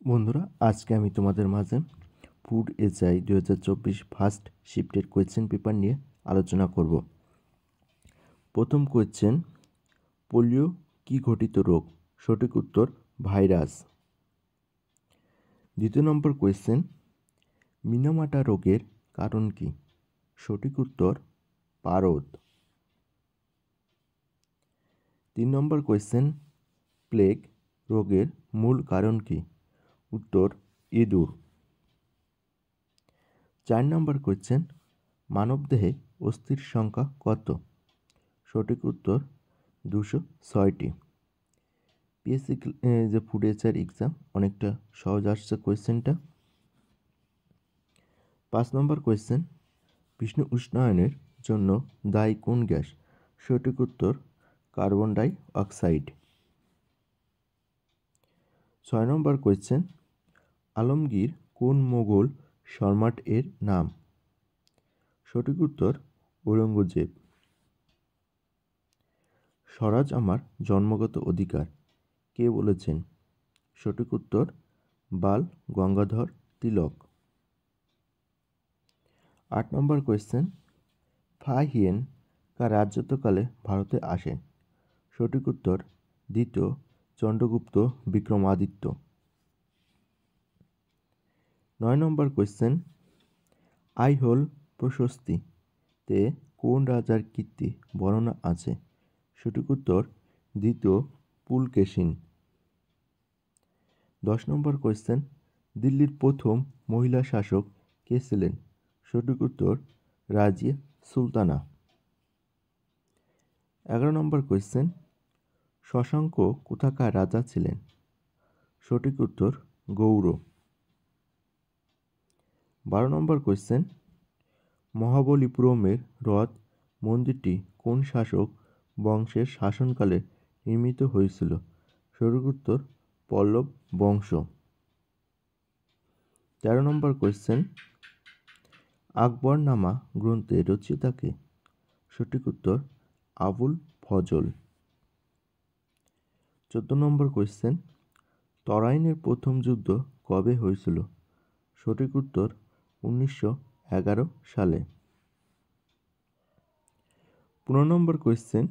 বন্ধুরা, আজকে আমি তোমাদের মাঝে ফুড এসআই 2024 ফার্স্ট শিফটের কোয়েশ্চেন পেপার নিয়ে আলোচনা করব। প্রথম কোয়েশ্চেন, পোলিও কি ঘটিত রোগ? সঠিক উত্তর ভাইরাস। দ্বিতীয় নম্বর কোয়েশ্চেন, মিনামাটা রোগের কারণ কি? সঠিক উত্তর পারদ। 3 নম্বর কোয়েশ্চেন, প্লেগ রোগের মূল কারণ কি? উত্তর ইঁদুর। 4 নম্বর কোয়েশ্চেন, মানবদেহে অস্থির সংখ্যা কত? সঠিক উত্তর 206টি। পিএসসি যে ফুড এসআই এক্সাম অনেকটা সহজ আসছে কোয়েশ্চেনটা। 5 নম্বর কোয়েশ্চেন, বিষ্ণু উষ্ণায়নের জন্য দায়ী কোন গ্যাস? সঠিক উত্তর কার্বন ডাই অক্সাইড। 6 নম্বর কোয়েশ্চেন, আলমগীর কোন মোগল সম্রাট এর নাম? সঠিক উত্তর ঔরঙ্গজেব। স্বরাজ আমার জন্মগত অধিকার কে বলেছেন? সঠিক উত্তর বাল গঙ্গাধর তিলক। 8 নম্বর কোয়েশ্চেন, ফাহিয়েন কার রাজত্বকালে ভারতে আসেন? সঠিক উত্তর দ্বিতীয় চন্দ্রগুপ্ত বিক্রমাদিত্য। 9 নম্বর কোয়েশ্চেন, আইহোল প্রশস্তিতে কোন রাজার কীর্তি বর্ণনা আছে? সঠিক উত্তর দ্বিতীয় পুলকেশিন। 10 নম্বর কোয়েশ্চেন, দিল্লির প্রথম মহিলা শাসক কে ছিলেন? সঠিক উত্তর রাজিয়া সুলতানা। 11 নম্বর কোয়েশ্চেন, শশাঙ্ক কোথাকার রাজা ছিলেন? সঠিক উত্তর গৌড়। 12 নম্বর কোয়েশ্চেন, মহাবলীপুরমের হ্রদ মন্দিরটি কোন শাসক বংশের শাসনকালে নির্মিত হয়েছিল? সঠিক উত্তর পল্লব বংশ। 13 নম্বর কোয়েশ্চেন, আকবরনামা গ্রন্থের রচয়িতা কে? সঠিক উত্তর আবুল ফজল। 14 নম্বর কোয়েশ্চেন, তরাইনের প্রথম যুদ্ধ কবে হয়েছিল? সঠিক উত্তর 1911 সালে। 15 নম্বর কোয়েশ্চেন,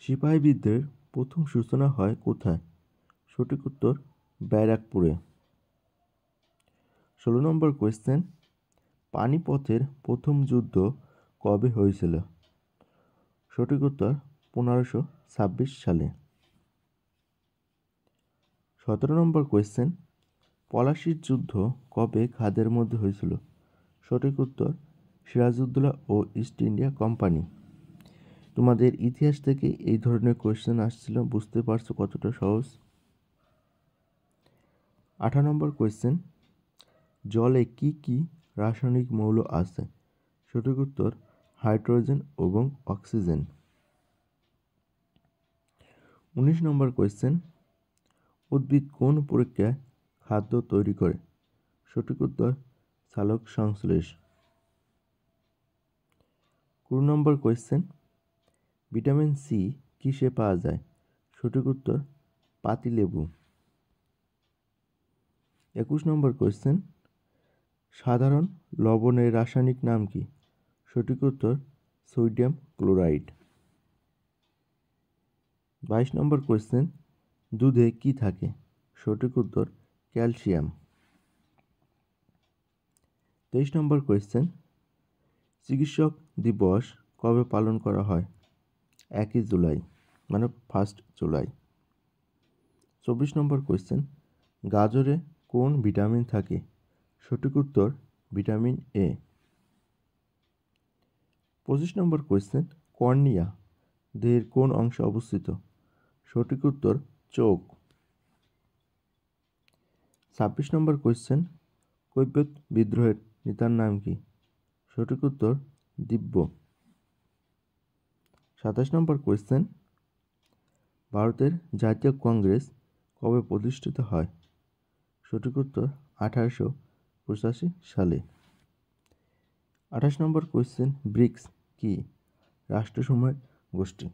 সিপাহী বিদ্রোহের প্রথম সূচনা হয় কোথায়? সঠিক উত্তর ব্যারাকপুরে। 16 নম্বর কোয়েশ্চেন, পানিপথের প্রথম যুদ্ধ কবে হয়েছিল? সঠিক উত্তর 1526 সালে। 17 নম্বর কোয়েশ্চেন, পলাশীর যুদ্ধ কবে খাদের মধ্যে হয়েছিল? সঠিক উত্তর সিরাজউদ্দৌলা ও ইস্ট ইন্ডিয়া কোম্পানি। তোমাদের ইতিহাস থেকে এই ধরনের কোয়েশ্চেন আসছিল, বুঝতে পারছো কতটা সহজ। 18 নম্বর কোয়েশ্চেন, জলে কি কি রাসায়নিক মৌল আছে? সঠিক উত্তর হাইড্রোজেন এবং অক্সিজেন। 19 নম্বর কোয়েশ্চেন, উদ্ভিদ কোন প্রক্রিয়ায় খাদ্য তৈরি করে? সঠিক উত্তর সালোক সংশ্লেষ। 20 নম্বর কোয়েশ্চেন, ভিটামিন সি কিসে পাওয়া যায়? সঠিক উত্তর পাতিলেবু। 21 নম্বর কোয়েশ্চেন, সাধারণ লবণের রাসায়নিক নাম কি? সঠিক উত্তর সোডিয়াম ক্লোরাইড। 22 নম্বর কোয়েশ্চেন, দুধে কি থাকে? সঠিক উত্তর ক্যালসিয়াম। 23 নম্বর কোয়েশ্চেন, চিকিৎসক দিবস কবে পালন করা হয়? 1 জুলাই, মানে 1 জুলাই। 24 নম্বর কোয়েশ্চেন, গাজরে কোন ভিটামিন থাকে? সঠিক উত্তর vitamin A. 25 number question, cornea দেহের কোন অংশে অবস্থিত? সঠিক উত্তর চোখ। 26 নম্বর কোয়েশ্চেন, কৈবর্ত বিদ্রোহের নেতার নাম কি? সঠিক উত্তর দিব্য। 27 নম্বর কোয়েশ্চেন, ভারতের জাতীয় কংগ্রেস কবে প্রতিষ্ঠিত হয়? সঠিক উত্তর 1885 সালে। 28 নম্বর কোয়েশ্চেন, ব্রিক্স কি? রাষ্ট্রসমূহের গোষ্ঠী।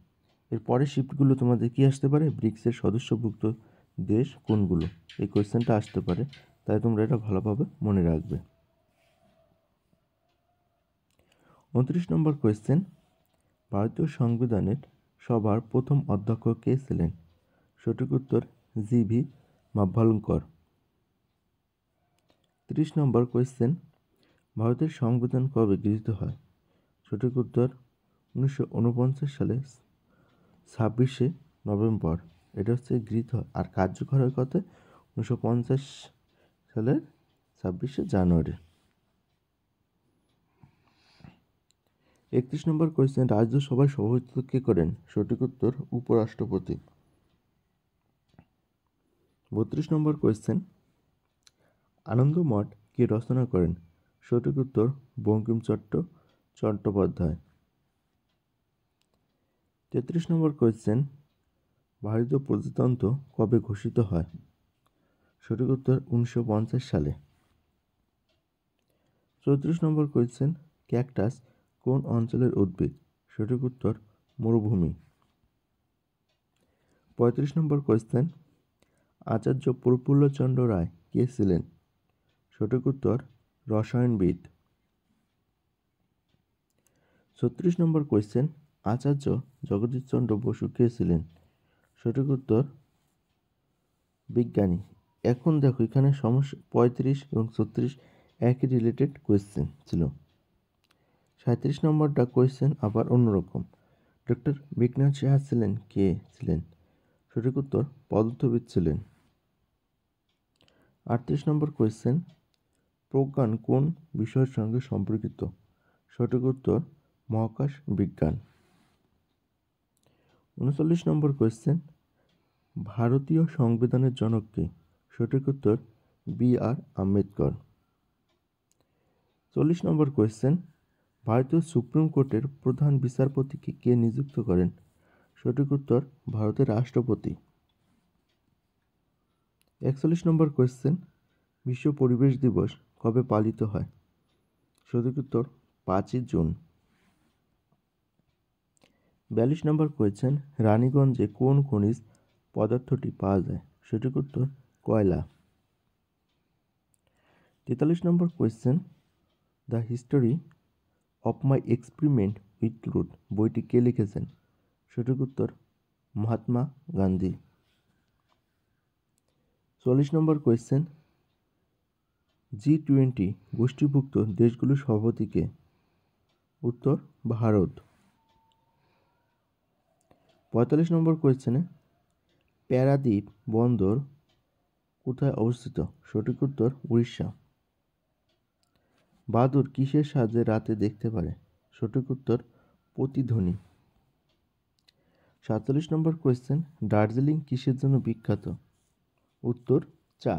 এর পরের শিফটগুলো তোমাদের কি আসতে পারে? ব্রিক্সের সদস্যভুক্ত দেশ কোনগুলো? এই কোয়েশ্চেনটা আসতে পারে, তাই তোমরা এটা ভালোভাবে মনে রাখবে। 29 নম্বর কোয়েশ্চেন, ভারতীয় সংবিধানের সভার প্রথম অধ্যক্ষ কে ছিলেন? সঠিক উত্তর জি.ভি. মাভ্যালঙ্কর। 30 নম্বর কোয়েশ্চেন, ভারতের সংবিধান কবে গৃহীত হয়? সঠিক উত্তর 1949 সালে 26শে নভেম্বর। এটা হচ্ছে গৃহীত হয়, আর কার্যকর হয় কত? 1950 সালের 26শে জানুয়ারি। 31 নম্বর কোয়েশ্চেন, রাজ্যসভায় সভাপতিত্ব কে করেন? সঠিক উত্তর উপরাষ্ট্রপতি। 32 নম্বর কোয়েশ্চেন, আনন্দমঠ কে রচনা করেন? সঠিক উত্তর বঙ্কিমচন্দ্র চট্টোপাধ্যায়। 33 নম্বর কোয়েশ্চেন, ভারতীয় প্রজাতন্ত্র কবে ঘোষিত হয়? সঠিক উত্তর 1950 সালে। 34 নম্বর কোয়েশ্চেন, ক্যাকটাস কোন অঞ্চলের উদ্ভিদ? সঠিক উত্তর মরুভূমি। 35 নম্বর কোয়েশ্চেন, আচার্য প্রফুল্লচন্দ্র রায় কে ছিলেন? সঠিক উত্তর রসায়নবিদ। 36 নম্বর কোয়েশ্চেন, আচার্য জগদীশচন্দ্র বসু কে ছিলেন? সঠিক উত্তর বিজ্ঞানী। এখন দেখো এখানে সমস্যা 35 এবং 36 একই রিলেটেড কোয়েশ্চেন ছিল। 37 নম্বরটা কোয়েশ্চেন আবার অন্যরকম। ডক্টর বিজ্ঞান সাহা ছিলেন কে ছিলেন? সঠিক উত্তর পদার্থবিদ ছিলেন। 38 নম্বর কোয়েশ্চেন, প্রজ্ঞান কোন বিষয়ের সঙ্গে সম্পর্কিত? সঠিক উত্তর মহাকাশ বিজ্ঞান। 39 নম্বর কোয়েশ্চেন, ভারতীয় সংবিধানের জনক কে? সঠিক উত্তর বি.আর. আম্বেদকর। 40 নম্বর কোয়েশ্চেন, ভারতীয় সুপ্রিম কোর্টের প্রধান বিচারপতিকে কে নিযুক্ত করেন? সঠিক উত্তর ভারতের রাষ্ট্রপতি। 41 নম্বর কোয়েশ্চেন, বিশ্ব পরিবেশ দিবস কবে পালিত হয়? সঠিক উত্তর 5ই জুন। 42 নম্বর কোয়েশ্চেন, রানীগঞ্জে কোন খনিজ পদার্থটি পাওয়া যায়? সঠিক উত্তর কয়লা। 43 নম্বর question, the history of my experiment with truth বইটি কে লিখেছেন? সঠিক উত্তর মহাত্মা গান্ধী। 44 নম্বর কোয়েশ্চেন, G20 গোষ্ঠীভুক্ত দেশগুলোর সভাপতি কে? উত্তর ভারত। 45 নম্বর কোয়েশ্চেনে, প্যারাদ্বীপ বন্দর কোথায় অবস্থিত? সঠিক উত্তর উড়িষ্যা। বাদুড় কিসের সাহায্যে রাতে দেখতে পারে? সঠিক উত্তর প্রতিধ্বনি। 47 নম্বর কোয়েশ্চেন, দার্জিলিং কিসের জন্য বিখ্যাত? উত্তর চা।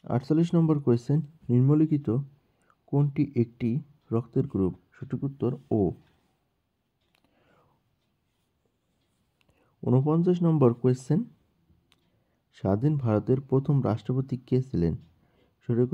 48 নম্বর কোয়েশ্চেন, নিম্নলিখিত কোনটি একটি রক্তের গ্রুপ? সঠিক উত্তর ও। 49 নম্বর কোয়েশ্চেন, স্বাধীন ভারতের প্রথম রাষ্ট্রপতি কে ছিলেন? সঠিক